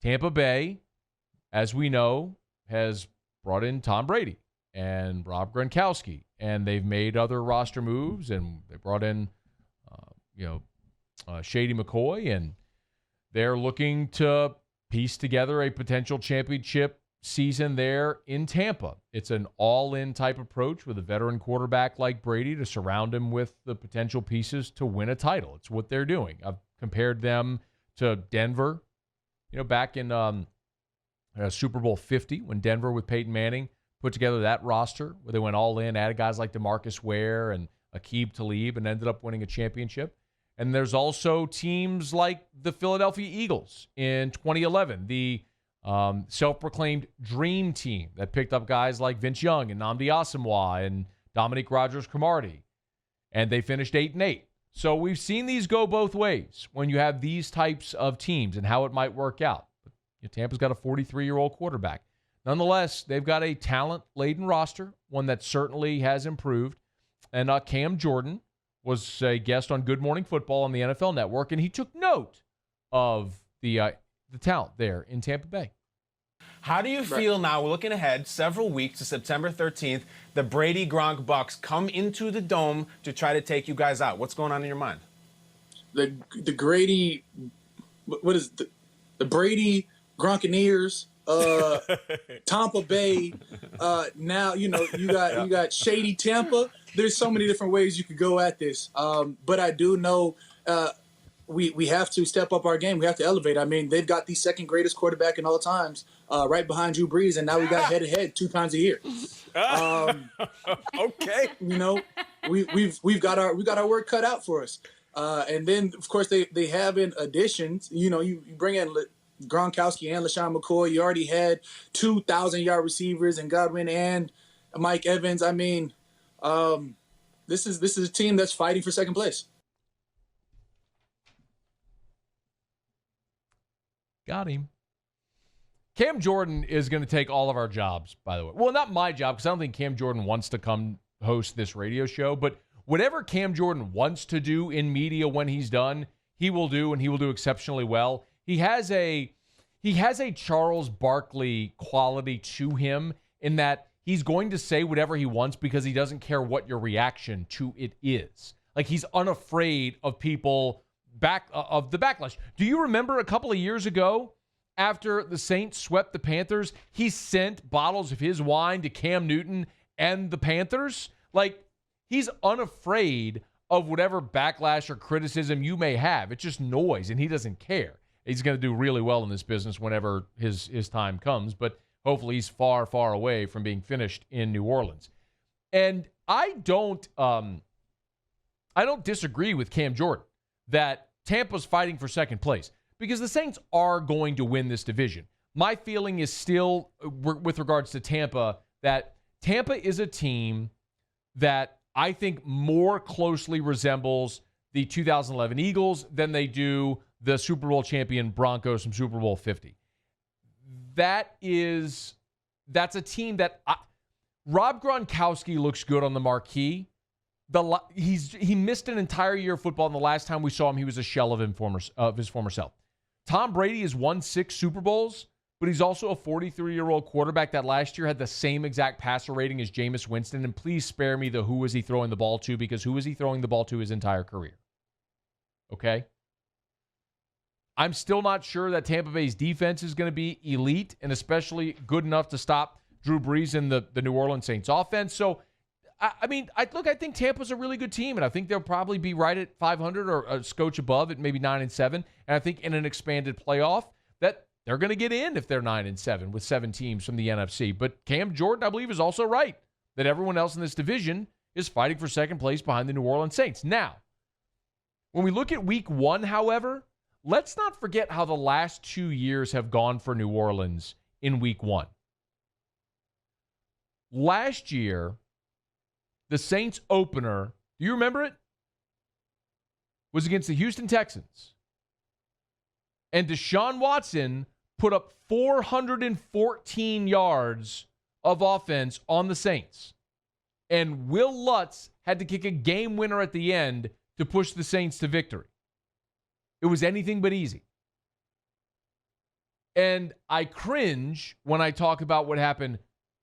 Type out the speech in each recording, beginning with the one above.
Tampa Bay, as we know, has brought in Tom Brady and Rob Gronkowski, and they've made other roster moves, and they brought in, Shady McCoy, and they're looking to piece together a potential championship season there in Tampa. It's an all-in type approach with a veteran quarterback like Brady to surround him with the potential pieces to win a title. It's what they're doing. I've compared them to Denver, back in Super Bowl 50 when Denver with Peyton Manning put together that roster where they went all in, added guys like DeMarcus Ware and Aqib Talib, and ended up winning a championship. And there's also teams like the Philadelphia Eagles in 2011, the self-proclaimed dream team that picked up guys like Vince Young and Nnamdi Asomugha and Dominique Rodgers-Cromartie, and they finished 8-8. So we've seen these go both ways when you have these types of teams and how it might work out. But Tampa's got a 43-year-old quarterback. Nonetheless, they've got a talent-laden roster, one that certainly has improved. And Cam Jordan was a guest on Good Morning Football on the NFL Network, and he took note of the talent there in Tampa Bay. How do you feel now, we're looking ahead several weeks to September 13th, the Brady-Gronk Bucs come into the Dome to try to take you guys out? What's going on in your mind? The Grady, what is the Brady Gronkaneers, Tampa Bay, now, you got Shady Tampa. There's so many different ways you could go at this. But I do know we have to step up our game. We have to elevate. I mean, they've got the second greatest quarterback in all times, right behind Drew Brees, and now we got head-to-head 2 times a year. Okay. We've got our work cut out for us. And then, of course, they have in additions. You bring in Gronkowski and LaShawn McCoy. You already had 2,000-yard receivers and Godwin and Mike Evans. I mean, this is a team that's fighting for second place. Got him. Cam Jordan is going to take all of our jobs, by the way. Well, not my job, because I don't think Cam Jordan wants to come host this radio show, but whatever Cam Jordan wants to do in media when he's done, he will do, and he will do exceptionally well. He has a Charles Barkley quality to him in that he's going to say whatever he wants because he doesn't care what your reaction to it is. Like, he's unafraid of people of the backlash. Do you remember a couple of years ago after the Saints swept the Panthers, he sent bottles of his wine to Cam Newton and the Panthers? Like, he's unafraid of whatever backlash or criticism you may have. It's just noise, and he doesn't care. He's going to do really well in this business whenever his time comes, but hopefully he's far, far away from being finished in New Orleans. And I don't disagree with Cam Jordan that Tampa's fighting for second place because the Saints are going to win this division. My feeling is still, with regards to Tampa, that Tampa is a team that I think more closely resembles the 2011 Eagles than they do the Super Bowl champion Broncos from Super Bowl 50. That's a team that Rob Gronkowski looks good on the marquee. He missed an entire year of football, and the last time we saw him, he was a shell of his former self. Tom Brady has won 6 Super Bowls, but he's also a 43-year-old quarterback that last year had the same exact passer rating as Jameis Winston. And please spare me the who was he throwing the ball to, because who was he throwing the ball to his entire career? Okay? I'm still not sure that Tampa Bay's defense is going to be elite and especially good enough to stop Drew Brees and the New Orleans Saints offense. So, I think Tampa's a really good team, and I think they'll probably be right at 500 or a scotch above at maybe 9-7. And I think in an expanded playoff that they're going to get in if they're 9-7 with 7 teams from the NFC. But Cam Jordan, I believe, is also right that everyone else in this division is fighting for second place behind the New Orleans Saints. Now, when we look at week 1, however, let's not forget how the last 2 years have gone for New Orleans in week 1. Last year, the Saints opener, do you remember it? Was against the Houston Texans. And Deshaun Watson put up 414 yards of offense on the Saints. And Will Lutz had to kick a game winner at the end to push the Saints to victory. It was anything but easy. And I cringe when I talk about what happened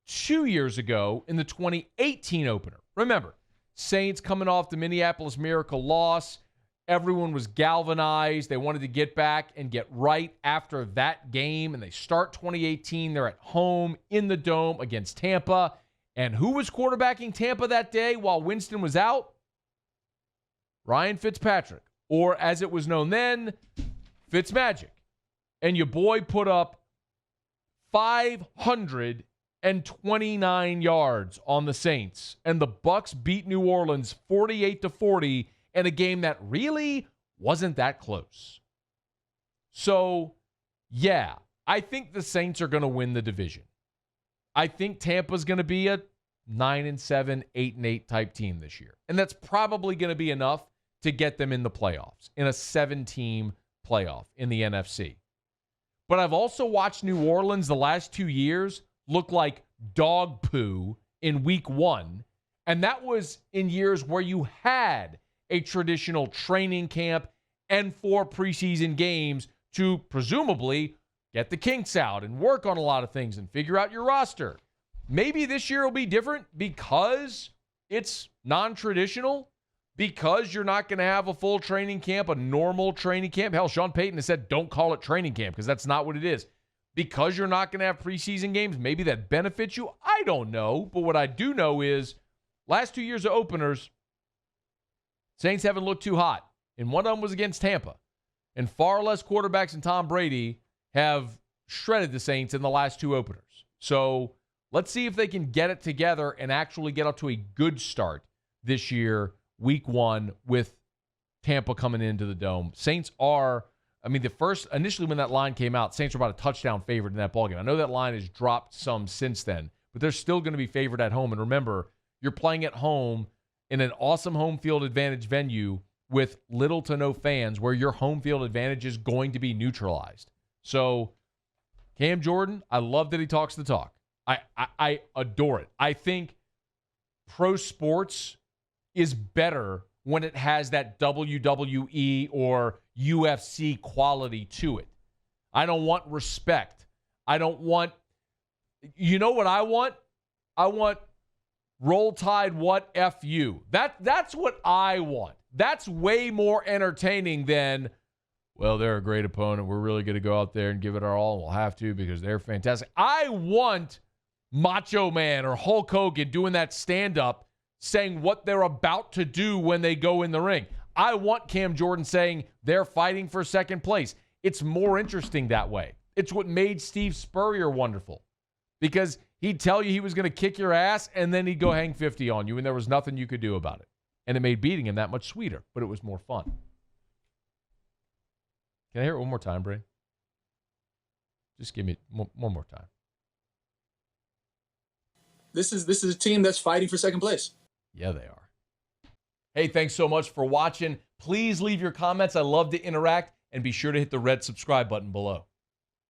2 years ago in the 2018 opener. Remember, Saints coming off the Minneapolis Miracle loss. Everyone was galvanized. They wanted to get back and get right after that game. And they start 2018. They're at home in the Dome against Tampa. And who was quarterbacking Tampa that day while Winston was out? Ryan Fitzpatrick. Or as it was known then, Fitzmagic. And your boy put up 529 yards on the Saints. And the Bucs beat New Orleans 48-40 in a game that really wasn't that close. So, yeah, I think the Saints are going to win the division. I think Tampa's going to be a 9-7, 8-8 type team this year. And that's probably going to be enough to get them in the playoffs, in a 7-team playoff in the NFC. But I've also watched New Orleans the last 2 years look like dog poo in week 1. And that was in years where you had a traditional training camp and 4 preseason games to presumably get the kinks out and work on a lot of things and figure out your roster. Maybe this year will be different because it's non-traditional, because you're not going to have a full training camp, a normal training camp. Hell, Sean Payton has said don't call it training camp because that's not what it is. Because you're not going to have preseason games, maybe that benefits you. I don't know. But what I do know is last 2 years of openers, Saints haven't looked too hot. And one of them was against Tampa. And far less quarterbacks than Tom Brady have shredded the Saints in the last 2 openers. So let's see if they can get it together and actually get up to a good start this year, week 1, with Tampa coming into the Dome. Saints are, initially when that line came out, Saints were about a touchdown favorite in that ballgame. I know that line has dropped some since then, but they're still going to be favored at home. And remember, you're playing at home in an awesome home field advantage venue with little to no fans, where your home field advantage is going to be neutralized. So Cam Jordan, I love that he talks the talk. I adore it. I think pro sports is better when it has that WWE or UFC quality to it. I don't want respect. I don't want, you know what I want? I want Roll Tide, what F you. That's what I want. That's way more entertaining than, well, they're a great opponent. We're really going to go out there and give it our all. We'll have to because they're fantastic. I want Macho Man or Hulk Hogan doing that stand-up saying what they're about to do when they go in the ring. I want Cam Jordan saying they're fighting for second place. It's more interesting that way. It's what made Steve Spurrier wonderful, because he'd tell you he was going to kick your ass, and then he'd go hang 50 on you, and there was nothing you could do about it. And it made beating him that much sweeter, but it was more fun. Can I hear it one more time, Bray? Just give me one more time. This is a team that's fighting for second place. Yeah, they are. Hey, thanks so much for watching. Please leave your comments. I love to interact, and be sure to hit the red subscribe button below.